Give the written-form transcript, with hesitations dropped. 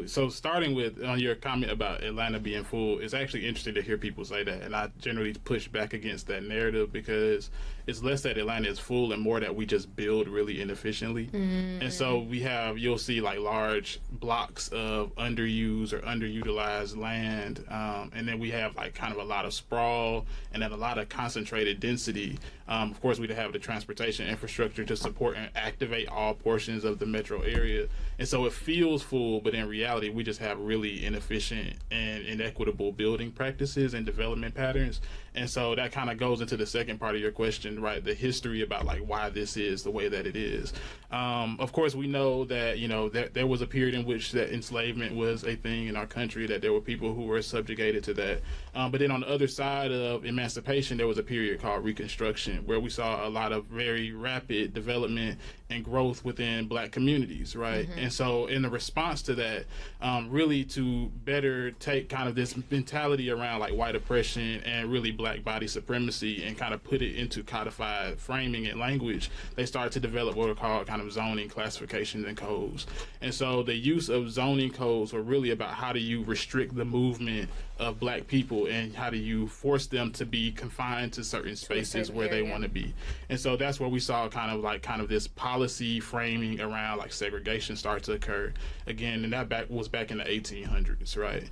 So starting with on your comment about Atlanta being full, it's actually interesting to hear people say that, and I generally push back against that narrative because it's less that Atlanta is full and more that we just build really inefficiently. And so you'll see like large blocks of underused or underutilized land, and then we have like kind of a lot of sprawl and then a lot of concentrated density. Of course, we have the transportation infrastructure to support and activate all portions of the metro area, and so it feels full, but in reality, we just have really inefficient and inequitable building practices and development patterns. And so that kind of goes into the second part of your question, right? The history about like why this is the way that it is. Of course, we know that, there was a period in which that enslavement was a thing in our country, that there were people who were subjugated to that. But then on the other side of emancipation, there was a period called Reconstruction, where we saw a lot of very rapid development and growth within Black communities, right? And so in the response to that, really to better take kind of this mentality around like white oppression and really Black body supremacy and kind of put it into codified framing and language, they started to develop what are called kind of zoning classifications and codes. And so the use of zoning codes were really about how do you restrict the movement of Black people and how do you force them to be confined to certain spaces where they want to be. And so that's where we saw kind of this policy framing around like segregation start to occur again, and that was back in the 1800s, right?